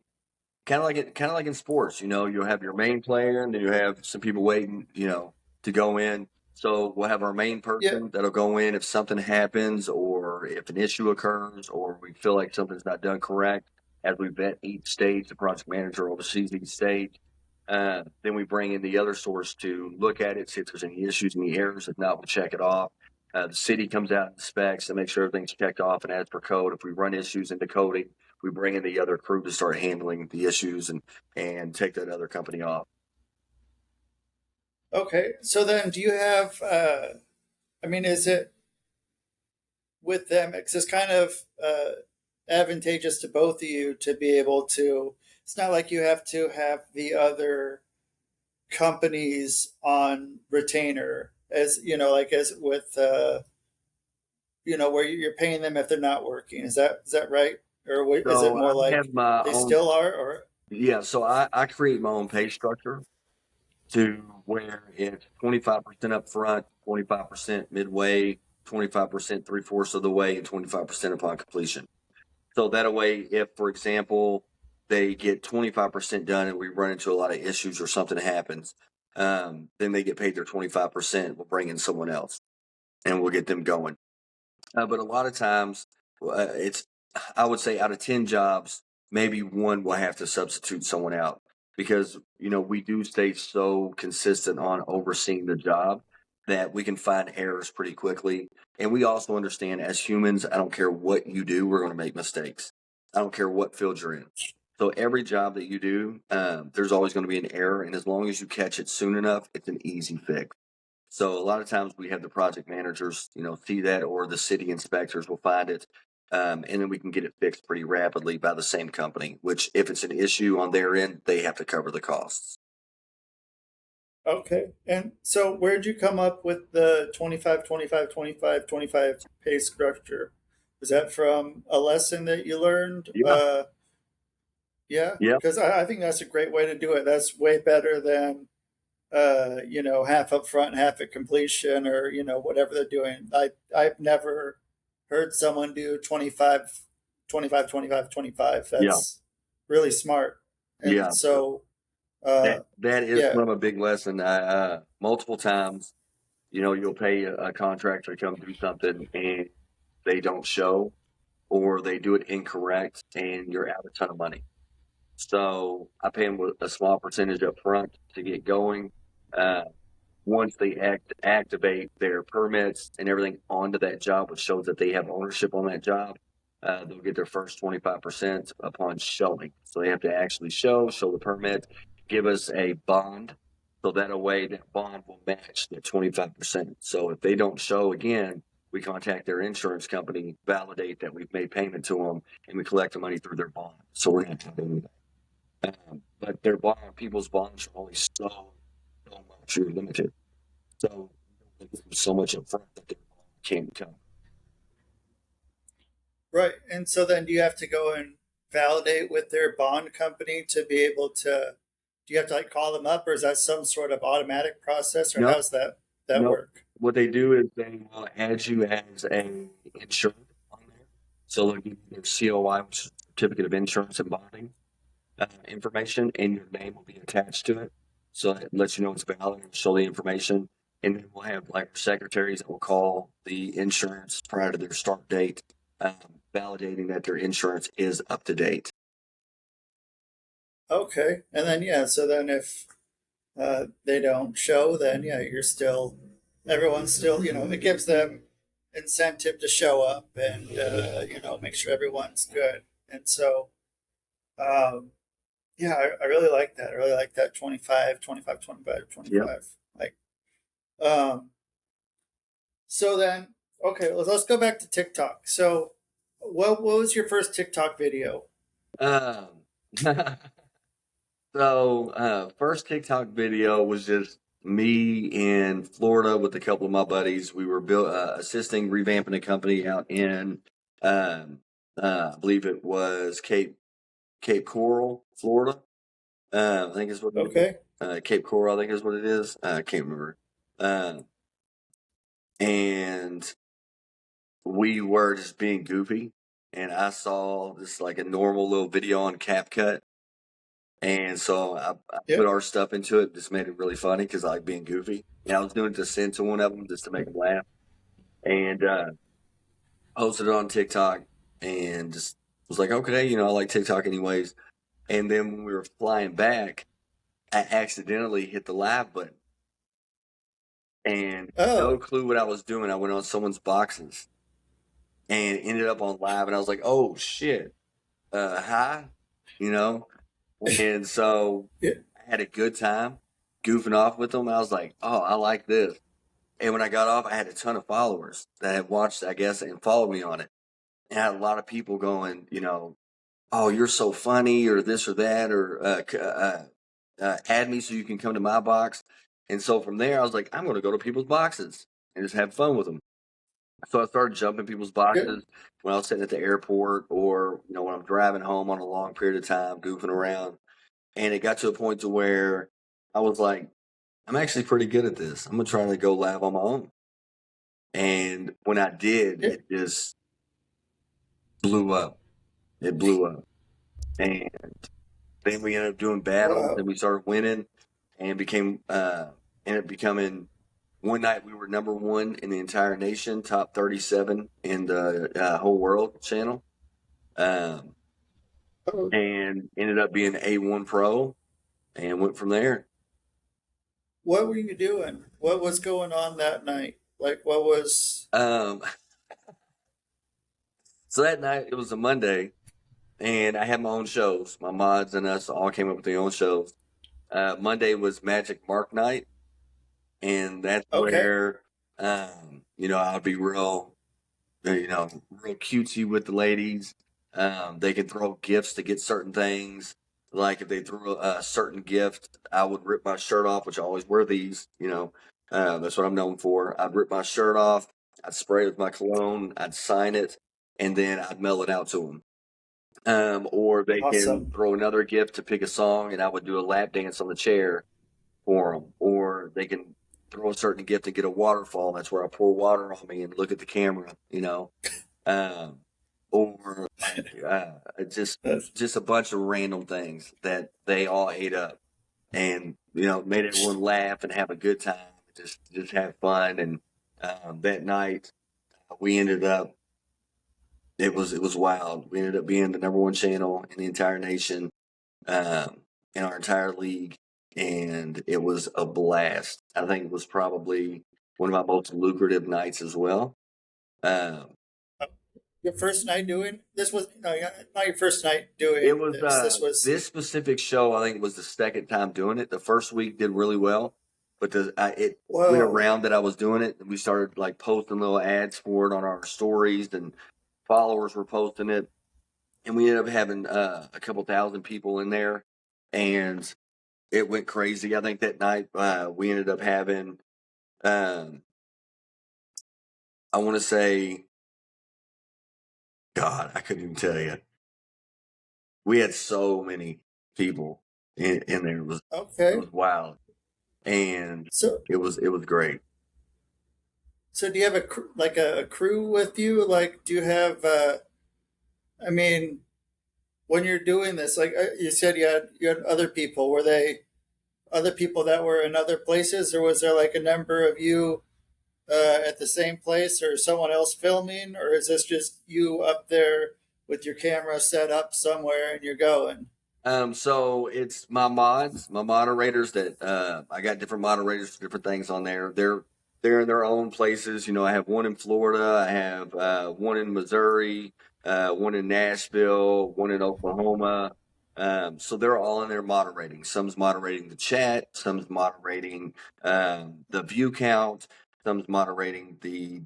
kind of like in sports, you'll have your main player and then you have some people waiting, to go in. So we'll have our main Yeah. person that'll go in if something happens or if an issue occurs or we feel like something's not done correct. As we vet each stage, the project manager oversees each stage. Then we bring in the other source to look at it, see if there's any issues, any errors. If not, we'll check it off. The city comes out and inspects and make sure everything's checked off and as per code. If we run issues into coding, we bring in the other crew to start handling the issues and take that other company off. Okay. So then do you have, I mean, is it with them? Because it's kind of advantageous to both of you to be able to, it's not like you have to have the other companies on retainer as like as with where you're paying them if they're not working. Is that right, or is it So I more like have my they own, still are? Or yeah. So I create my own pay structure. to where it's 25% up front, 25% midway, 25% three-fourths of the way, and 25% upon completion. So that way, if, for example, they get 25% done and we run into a lot of issues or something happens, then they get paid their 25%. We'll bring in someone else and we'll get them going. But a lot of times, I would say out of 10 jobs, maybe one will have to substitute someone out because, we do stay so consistent on overseeing the job that we can find errors pretty quickly. And we also understand as humans, I don't care what you do, we're going to make mistakes. I don't care what field you're in. So every job that you do, there's always going to be an error. And as long as you catch it soon enough, it's an easy fix. So a lot of times we have the project managers, see that, or the city inspectors will find it, and then we can get it fixed pretty rapidly by the same company. Which, if it's an issue on their end, they have to cover the costs. Okay. And so where'd you come up with the 25, 25, 25, 25 pay structure? Was that from a lesson that you learned? Yeah, Yeah, yeah, because I think that's a great way to do it. That's way better than half up front, half at completion, or whatever they're doing. I've never heard someone do 25, 25, 25, 25. yeah, That's really smart. And yeah. So so, uh, that is yeah, from a big lesson. Multiple times, you'll pay a contractor to come do something and they don't show, or they do it incorrect, and you're out a ton of money. So I pay them a small percentage up front to get going. Uh, Once they activate their permits and everything onto that job, which shows that they have ownership on that job, they'll get their first 25% upon showing. So they have to actually show the permit, give us a bond. So that way, that bond will match the 25%. So if they don't show again, we contact their insurance company, validate that we've made payment to them, and we collect the money through their bond. So we're going to do that. But their bond, people's bonds are only so much. You're limited. So so much up front that they can't come. right. And so then do you have to go and validate with their bond company to be able to? Do you have to like call them up, or is that some sort of automatic process, or No, how's that no. work? What they do is they will add you as a insured on there. So they'll give you their COI, which is certificate of insurance and bonding information, and your name will be attached to it. So it lets you know it's valid and show the information. And then we'll have like secretaries that will call the insurance prior to their start date, validating that their insurance is up to date. Okay. And then yeah, so then if they don't show, then yeah, everyone's still, it gives them incentive to show up and, make sure everyone's good. And so, um, yeah, I really like that. I really like that 25, 25, 25, Yep. 25. Like, um, so then, okay, let's go back to TikTok. So what was your first TikTok video? Um, first TikTok video was just me in Florida with a couple of my buddies. We were assisting revamping a company out in, I believe it was Cape Coral, Florida. I think is what it is. Okay. Cape Coral, I think is what it is. I can't remember. Uh, and we were just being goofy, and I saw this like a normal little video on CapCut. And so I put Yep. our stuff into it. Just made it really funny because I like being goofy. And I was doing it to send to one of them just to make them laugh. And posted it on TikTok and just was like, okay, I like TikTok anyways. And then when we were flying back, I accidentally hit the live button and no Oh, clue what I was doing. I went on someone's boxes and ended up on live. And I was like, oh shit, hi, you know? And so yeah. I had a good time goofing off with them. I was like, oh, I like this. And when I got off, I had a ton of followers that had watched, I guess, and followed me on it. And I had a lot of people going, oh, you're so funny, or this or that, or add me so you can come to my box. And so from there, I was like, I'm going to go to people's boxes and just have fun with them. So I started jumping people's Good. boxes when I was sitting at the airport, or when I'm driving home on a long period of time, goofing around. And it got to a point to where I was like, I'm actually pretty good at this. I'm gonna try to go live on my own. And when I did, Yeah. it just blew up. It blew up. And then we ended up doing battles, Wow. and we started winning, and ended up becoming. One night we were number one in the entire nation, top 37 in the whole world channel, um, Oh, and ended up being A1 Pro, and went from there. what were you doing? What was going on that night? Like, what was? Um, so that night it was a Monday, and I had my own shows. My mods and us all came up with their own shows. Monday was Magic Mark night, and that's Okay. where I'd be real cutesy with the ladies. They can throw gifts to get certain things. Like if they threw a certain gift, I would rip my shirt off, which I always wear these. That's what I'm known for. I'd rip my shirt off. I'd spray it with my cologne. I'd sign it, and then I'd mail it out to them. Or they can Awesome. throw another gift to pick a song, and I would do a lap dance on the chair for them. Or they can throw a certain gift and get a waterfall. That's where I pour water on me and look at the camera. Um, or just That's just a bunch of random things that they all ate up, and made everyone laugh and have a good time, just have fun. And that night we ended up it was wild. We ended up being the number one channel in the entire nation, um, in our entire league, and it was a blast. I think it was probably one of my most lucrative nights as well. Um, your first night doing this was no, not your first night it doing was this. This was this specific show. I think it was the second time doing it. The first week did really well, but it went whoa. around that I was doing it, and we started like posting little ads for it on our stories, and followers were posting it, and we ended up having a couple thousand people in there, and it went crazy. I think that night we ended up having, um, I want to say, God, I couldn't even tell you. We had so many people in there. It Okay. was wild, and So it was great. so do you have like a crew with you? Like, do you have? I mean, when you're doing this, like you said, you had other people. Were they other people that were in other places, or was there like a number of you at the same place, or someone else filming, or is this just you up there with your camera set up somewhere and you're going? So it's my moderators that I got different moderators for different things on there. They're in their own places. I have one in Florida, I have one in Missouri, one in Nashville, one in Oklahoma. So they're all in there moderating. Some's moderating the chat, some's moderating the view count, some's moderating the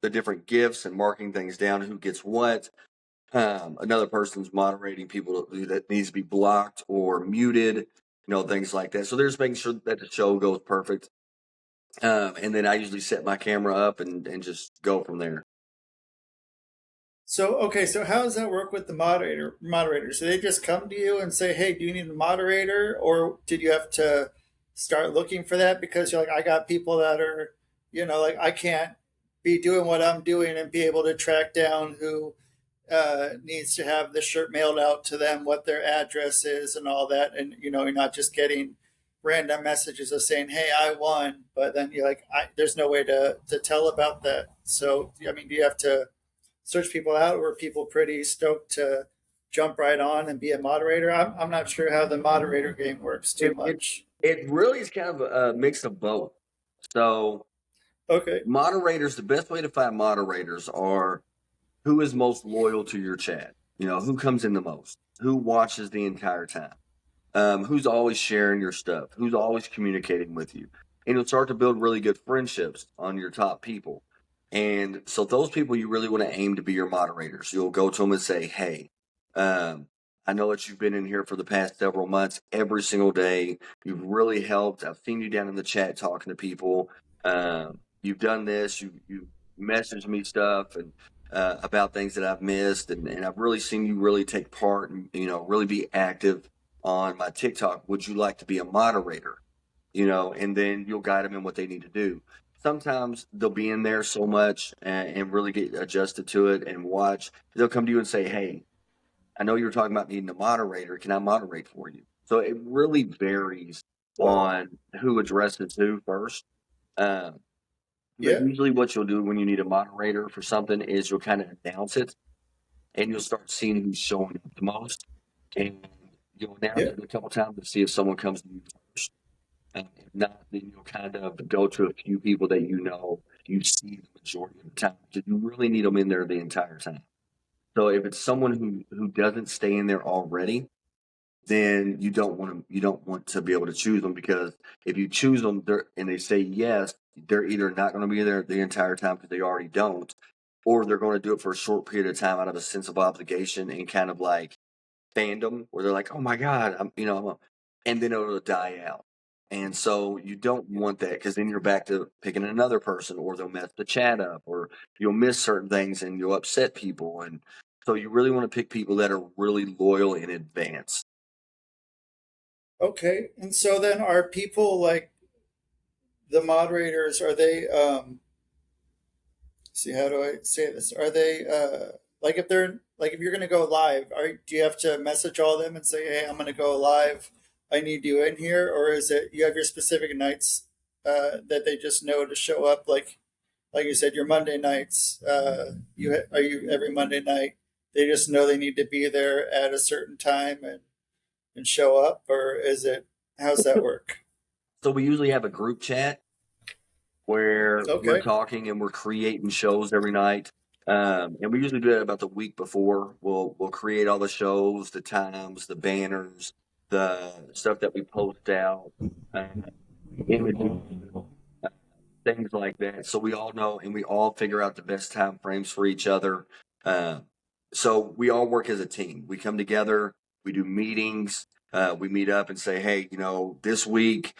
different gifts and marking things down, who gets what. Another person's moderating people that needs to be blocked or muted, things like that. So they're just making sure that the show goes perfect. And then I usually set my camera up and just go from there. So okay, so how does that work with the moderators? Do they just come to you and say, "Hey, do you need a moderator?" Or did you have to start looking for that because you're like, I got people that are, like I can't be doing what I'm doing and be able to track down who needs to have the shirt mailed out to them, what their address is, and all that. And you're not just getting random messages of saying, "Hey, I won," but then you're like, "There's no way to tell about that." So I mean, do you have to search people out? Were people pretty stoked to jump right on and be a moderator? I'm not sure how the moderator game works too It, it, much. it really is kind of a mix of both. So Okay. moderators, the best way to find moderators are who is most loyal to your chat. Who comes in the most, who watches the entire time. Who's always sharing your stuff, who's always communicating with you. And you'll start to build really good friendships on your top people. And so those people you really want to aim to be your moderators. You'll go to them and say, hey, I know that you've been in here for the past several months every single day. You've really helped. I've seen you down in the chat talking to people. You've done this. You messaged me stuff and about things that I've missed. And I've really seen you really take part and, really be active on my TikTok. Would you like to be a moderator? and then you'll guide them in what they need to do. Sometimes they'll be in there so much and really get adjusted to it and watch. They'll come to you and say, "Hey, I know you were talking about needing a moderator. Can I moderate for you?" So it really varies on who addresses who first. Um, but Yeah. usually, what you'll do when you need a moderator for something is you'll kind of announce it, and you'll start seeing who's showing up the most, and you'll announce Yeah. it a couple times to see if someone comes to you first. If not, then you'll kind of go to a few people that you see the majority of the time. Because you really need them in there the entire time. So if it's someone who doesn't stay in there already, then you don't want to be able to choose them, because if you choose them and they say yes, they're either not going to be there the entire time because they already don't, or they're going to do it for a short period of time out of a sense of obligation and kind of like fandom, where they're like, "Oh my god, and then it'll die out. And so you don't want that, because then you're back to picking another person, or they'll mess the chat up, or you'll miss certain things and you'll upset people. And so you really want to pick people that are really loyal in advance. Okay. And so then are people like the moderators, are they see how do I say this? Are they like if they're like if you're gonna go live, do you have to message all of them and say, "Hey, I'm gonna go live. I need you in here," or is it you have your specific nights that they just know to show up? Like you said, your Monday nights. Are you every Monday night? They just know they need to be there at a certain time and show up, or is it how's that work? So we usually have a group chat where we're Okay. talking and we're creating shows every night. And we usually do that about the week before. We'll create all the shows, the times, the banners, the stuff that we post out, uh, images, uh, things like that. So we all know and we all figure out the best time frames for each other. Uh, so we all work as a team. We come together, we do meetings, we meet up and say, "Hey, this week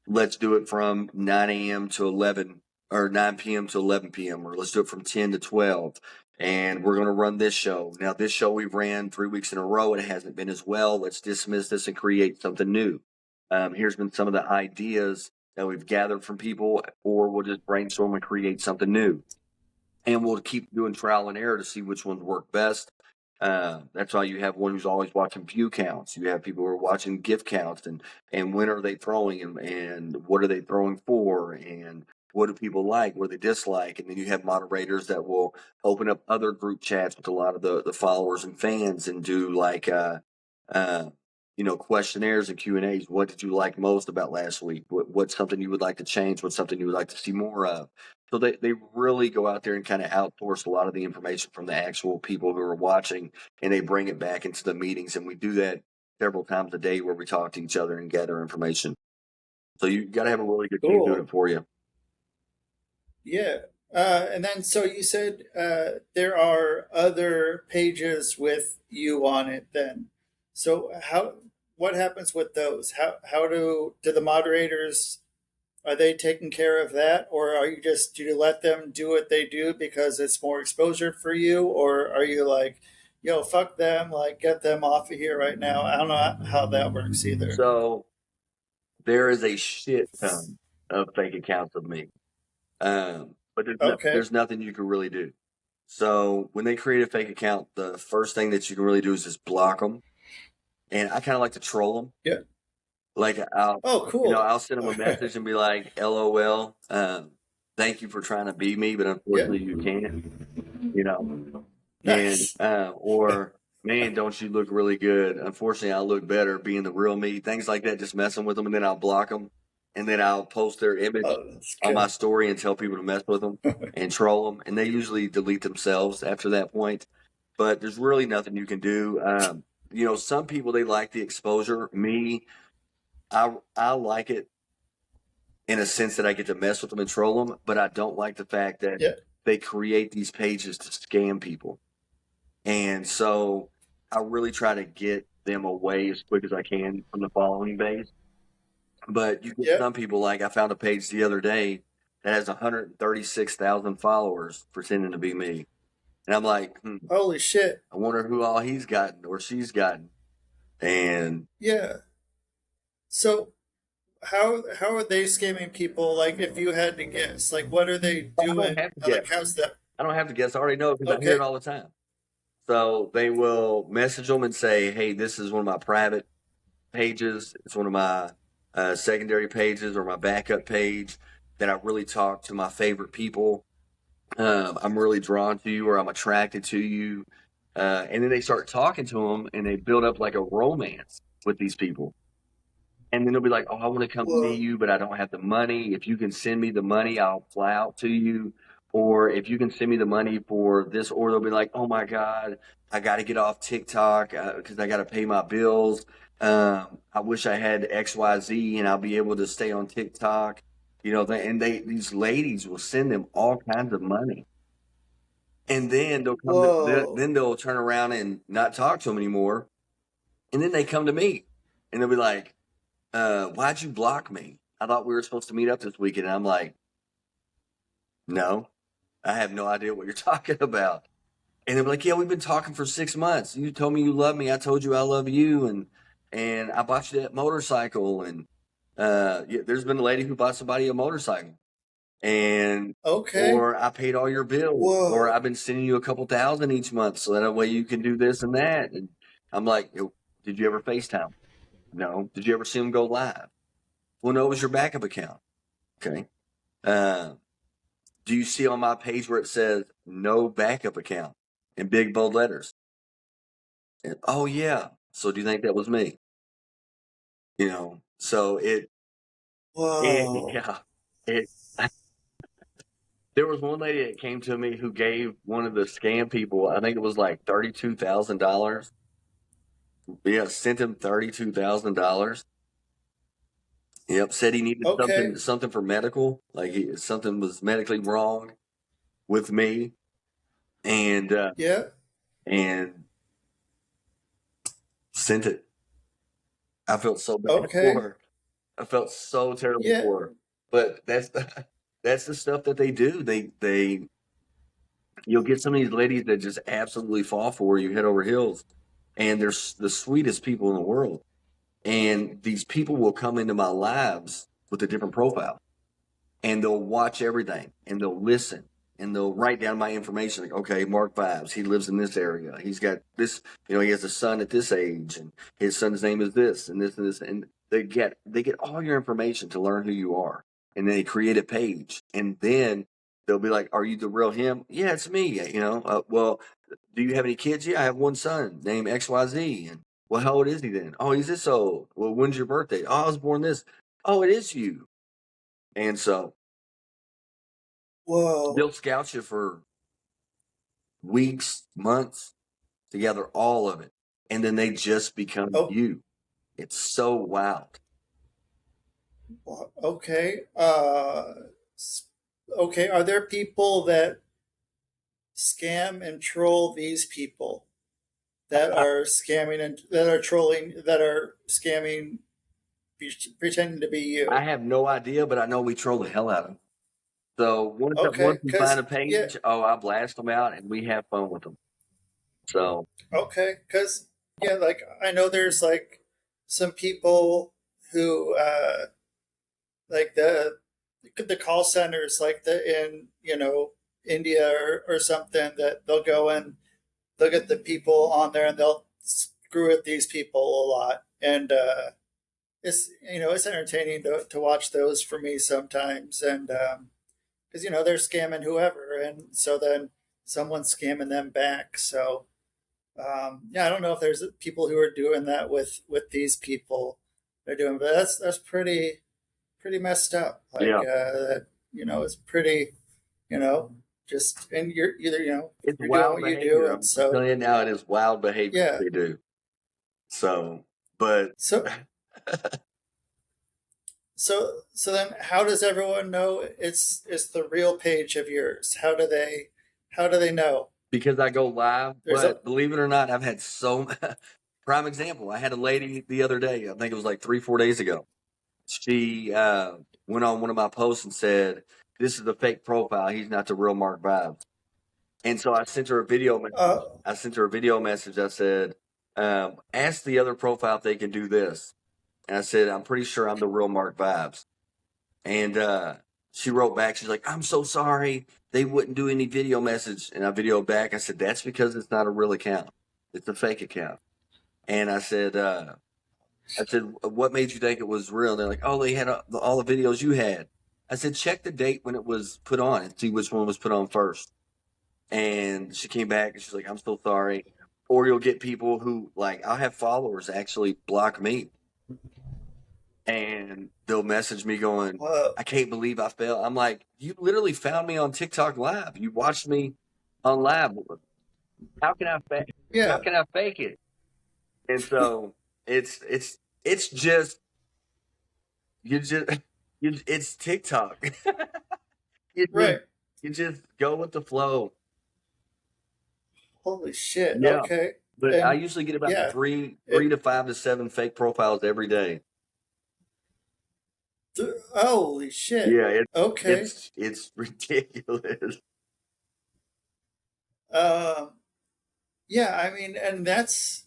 let's do it from 9 a.m. to 11, or 9 p.m. to 11 p.m., or let's do it from 10 to 12. And we're going to run this show. Now, this show we ran 3 weeks in a row. It hasn't been as well. Let's dismiss this and create something new. Here's been some of the ideas that we've gathered from people, or we'll just brainstorm and create something new. And we'll keep doing trial and error to see which ones work best. That's why you have one who's always watching view counts. You have people who are watching gift counts, and when are they throwing, and what are they throwing for, and what do people like, what do they dislike. And then you have moderators that will open up other group chats with a lot of the followers and fans and do like uh, questionnaires and Q&As. What did you like most about last week? What's something you would like to change? What's something you would like to see more of? So they really go out there and kind of outsource a lot of the information from the actual people who are watching, and they bring it back into the meetings. And we do that several times a day, where we talk to each other and gather information. So you got to have a really good team doing Cool. it for you. Yeah. And then, so you said there are other pages with you on it then. So what happens with those? How do the moderators, are they taking care of that? Or do you let them do what they do because it's more exposure for you? Or are you like, yo, fuck them, like get them off of here right now? I don't know how that works either. So there is a shit ton of fake accounts of me. But Okay. there's nothing you can really do. So when they create a fake account, the first thing that you can really do is just block them. And I kind of like to troll them. Yeah. Like Oh, cool. I'll send them a message and be like, "LOL, thank you for trying to be me, but Yeah. unfortunately you can't." You know, and Nice. or, "Man, don't you look really good? Unfortunately, I look better being the real me." Things like that, just messing with them, and then I'll block them, and then I'll post their image Oh, that's on my good. story and tell people to mess with them and troll them, and they usually delete themselves after that point. But there's really nothing you can do. Some people, they like the exposure. Me, I like it in a sense that I get to mess with them and troll them, but I don't like the fact that Yeah. they create these pages to scam people. And so I really try to get them away as quick as I can from the following base. But you get Yeah. some people, like I found a page the other day that has 136,000 followers pretending to be me. And I'm like, Holy shit. I wonder who all he's gotten or she's gotten. And Yeah. So how are they scamming people? Like, if you had to guess, like, what are they I don't doing? have to guess. Like, how's that? I don't have to guess. I already know because I hear it Okay. all the time. So they will message them and say, "Hey, this is one of my private pages. It's one of my secondary pages or my backup page that I really talk to my favorite people. I'm really drawn to you or I'm attracted to you." And then they start talking to them and they build up like a romance with these people. And then they'll be like, "Oh, I want to come meet Whoa. you, but I don't have the money. If you can send me the money, I'll fly out to you. Or if you can send me the money for this," or they'll be like, "Oh my God, I got to get off TikTok because I got to pay my bills. I wish I had XYZ and I'll be able to stay on TikTok." These ladies will send them all kinds of money. And then Whoa. then they'll turn around and not talk to them anymore. And then they come to me and they'll be like, "Why'd you block me? I thought we were supposed to meet up this weekend." And I'm like, "No, I have no idea what you're talking about." And they're like, "Yeah, we've been talking for 6 months. You told me you love me. I told you I love you. And I bought you that motorcycle. And yeah, there's been a lady who bought somebody a motorcycle. And Okay. or I paid all your bills. Or Whoa. I've been sending you a couple thousand each month so that way you can do this and that." And I'm like, "Did you ever FaceTime? No. Did you ever see them go live? Well, no, it was your backup account. Okay. Uh, do you see on my page where it says no backup account in big bold letters?" And, "Oh yeah. So do you think that was me?" So Whoa. yeah, it, there was one lady that came to me who gave one of the scam people, I think it was like $32,000. Yeah, sent him $32,000. Yep, said he needed Okay. something for medical, like something was medically wrong with me, and uh, Yeah. and sent it. I felt so bad for Okay. her. I felt so terrible Yeah. for her. But that's the stuff that they do. You'll get some of these ladies that just absolutely fall for you head over heels, and they're the sweetest people in the world. And these people will come into my lives with a different profile, and they'll watch everything and they'll listen and they'll write down my information like, okay, Mark Vybz, he lives in this area, he's got this, he has a son at this age and his son's name is this and this and this. And they get all your information to learn who you are. And then they create a page and then they'll be like, "Are you the real him?" "Yeah, it's me." "Well, do you have any kids?" "Yeah, I have one son named XYZ." And, "Well, how old is he then?" "Oh, he's this old." "Well, when's your birthday?" "Oh, I was born this." "Oh, it is you." And so they'll Whoa. scout you for weeks, months to gather all of it. And then they just become Oh. you. It's so wild. Okay. Okay. Are there people that scam and troll these people that are scamming and that are trolling that are scamming, pretending to be I you? have no idea, but I know we troll the hell out of them. So once Okay. we find a Yeah. page, oh, I blast them out and we have fun with them. So Okay. Because yeah, like I know there's like some people who like the call centers like the in India or something, that they'll go and they'll get the people on there and they'll screw with these people a lot. And it's it's entertaining to watch those for me sometimes. And because they're scamming whoever, and so then someone's scamming them back. So yeah, I don't know if there's people who are doing that with these people. They're doing, but that's pretty messed up. Like yeah, it's pretty, you know, just, and you're either it's you're doing wild what you do, behavior. and I'm so telling you now, it is wild behavior yeah. they do. So, but So so then, how does everyone know it's the real page of yours? How do they know? because I go live, There's a but believe it or not, I've had prime example. I had a lady the other day, I think it was like 3, 4 days ago. She went on one of my posts and said, "This is a fake profile. He's not the real Mark Vybz." And so I sent her a video uh message. I sent her a video message. I said, "Ask the other profile if they can do this." And I said, I'm pretty sure I'm the real Mark Vybz. And she wrote back, she's like, I'm so sorry. They wouldn't do any video message. And I videoed back. I said, that's because it's not a real account. It's a fake account. And I said, what made you think it was real? And they're like, oh, they had all the videos you had. I said, check the date when it was put on and see which one was put on first. And she came back and she's like, I'm so sorry. Or you'll get people who, like, I'll have followers actually block me. And they'll message me going, Whoa. I can't believe I fell. I'm like, you literally found me on TikTok Live. You watched me on live. How can I how Yeah. can I fake it? And so it's just you just it's TikTok. you just Right. you just go with the flow. Holy shit. Yeah. Okay. But I And usually get about yeah, three it, to 5 to 7 fake profiles every day. holy shit. Yeah, Okay. it's ridiculous. Um, yeah, I mean, and that's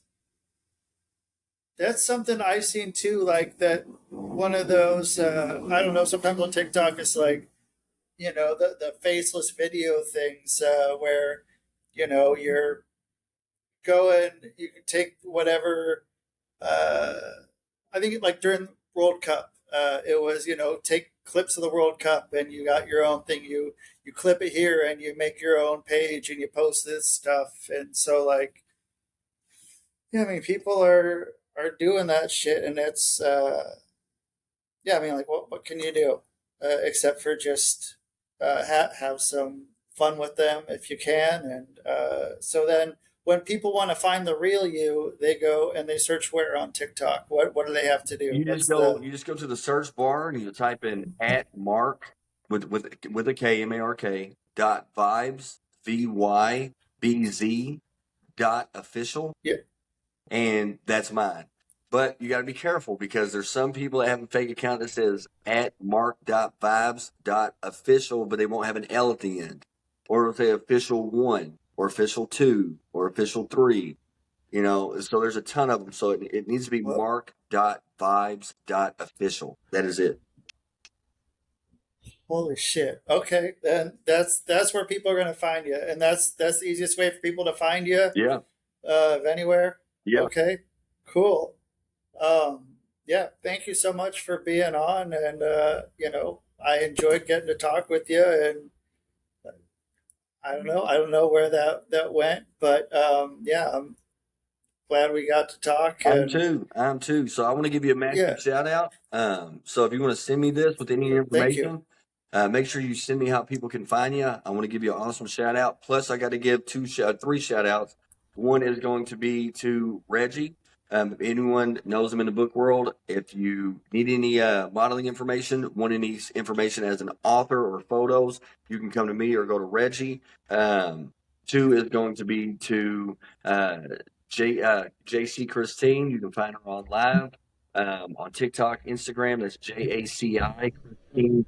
something I've seen too. Like that, one of those. I don't know. Sometimes on TikTok, it's like the faceless video things where you're going. You can take whatever. Uh, I think like during World Cup, it was take clips of the World Cup, and you got your own thing. You clip it here, and you make your own page, and you post this stuff. And so like, yeah, I mean, people are doing that shit, and it's yeah. I mean, like, what can you do except for just have some fun with them if you can, and so then when people want to find the real you, they go and they search where on TikTok. What do they have to do? What's the You just go to the search bar and you type in at Mark with a K, MARK dot vibes VYBZ dot official, yeah? and that's mine. But you got to be careful because there's some people that have a fake account that says at mark.vibes.official, but they won't have an L at the end. Or it'll say official 1 or official 2 or official 3. So there's a ton of them. So it needs to be Well, mark.vibes.official. That is it. holy shit. Okay, then that's where people are going to find you, and that's the easiest way for people to find you Yeah. of anywhere. Yeah. Okay, cool. Yeah, thank you so much for being on, and I enjoyed getting to talk with you, and I don't know where that went, but yeah, I'm glad we got to talk, I'm and too. I'm too. So I want to give you a yeah, massive shout out. So if you want to send me this with any thank you. information, make sure you send me how people can find you. I want to give you an awesome shout out. Plus, I got to give three shout outs. One is going to be to Reggie. If anyone knows him in the book world, if you need any modeling information, want any information as an author or photos, you can come to me or go to Reggie. Two is going to be to JC Christine. You can find her on live on TikTok, Instagram. That's JACI Christine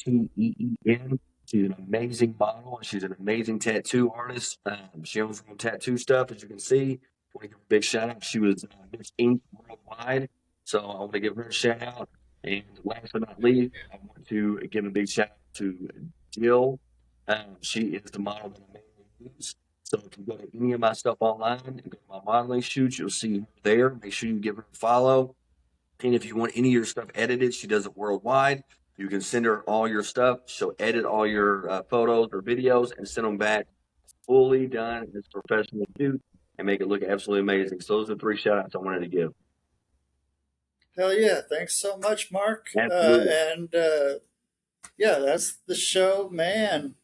CRYFTEEN. She's an amazing model. She's an amazing tattoo artist. She owns her own tattoo stuff, as you can see. I want to give her a big shout out. She was Miss Inc. worldwide, so I want to give her a shout out. And last but not least, I want to give a big shout out to Jill. She is the model that I mainly use. So if you go to any of my stuff online and go to my modeling shoots, you'll see her there. Make sure you give her a follow. And if you want any of your stuff edited, she does it worldwide. You can send her all your stuff. She'll edit all your photos or videos and send them back fully done as professional shoot and make it look absolutely amazing. So those are 3 shout outs I wanted to give. Hell yeah, thanks so much, Mark. Absolutely. And yeah, that's the show, man.